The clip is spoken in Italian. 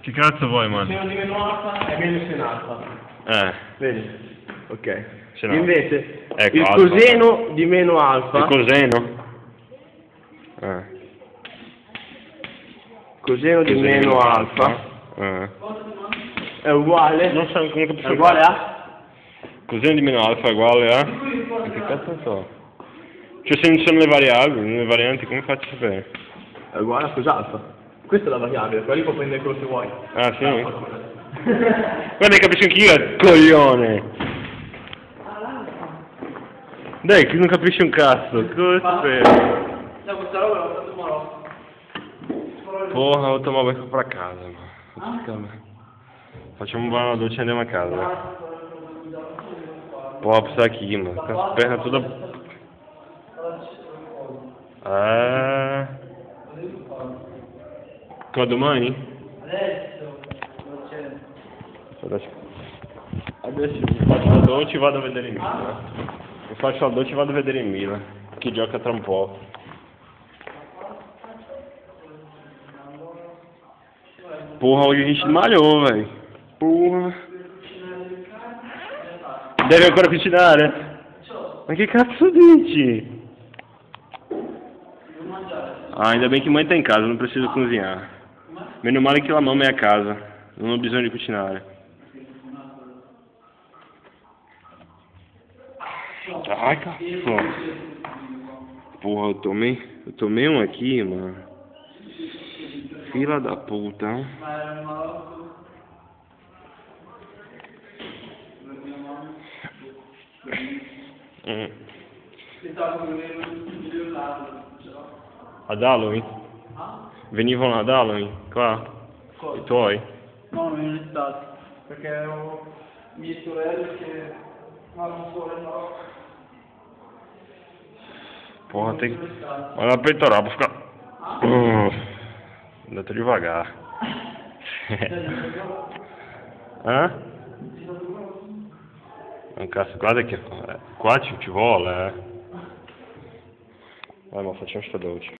Che cazzo vuoi, man? Coseno di meno alfa è meno seno alfa. Vedi? Ok. No. Invece ecco, il alfa. coseno di meno alfa. Il coseno? Coseno di meno alfa è uguale. Non so come capisco. È uguale a? Coseno di meno alfa è uguale a? Che cazzo so? Cioè se non sono le variabili, le varianti, come faccio a sapere? È uguale a cos'alfa. Questa è la variabile, poi lì puoi prendere quello che vuoi. Ah sì? Guarda, capisco anch'io, coglione! Dai, che non capisci un cazzo, cosa sapevo? Questa roba l'ho fatto Marocco. Porra, automobile sopra casa, ma. Facciamo un buona doccia e andiamo a casa. Pop sa chi, ma aspetta tutto. Qua domani? Adesso mi faccio la doccia e vado a vedere in Milan. Mi faccio la doccia e vado a vedere in Milan. Chi gioca tra un po'. Porra, voglio vinci il Mario o vai? Porra. Devi ancora cucinare? Ma che cazzo dici? Ah, ainda bem che mãe tá in casa, non preciso cozinhare. Meno male che la mamma è a casa, non ho bisogno di cucinare. Ai, cazzo. Porra, eu tomei um aqui, mano. Fila da puta. Ad Halloween? Venivano ad Halloween, qua? I tuoi? No, non è stato, perché ho mie sorelle che vanno solo in Marocco. Porra, tem. Olha a peitoral pra ficar. Andate devagar. Hã? Un cazzo, guarda che qua ci vuole, Vai, ma facciamo sta dolce.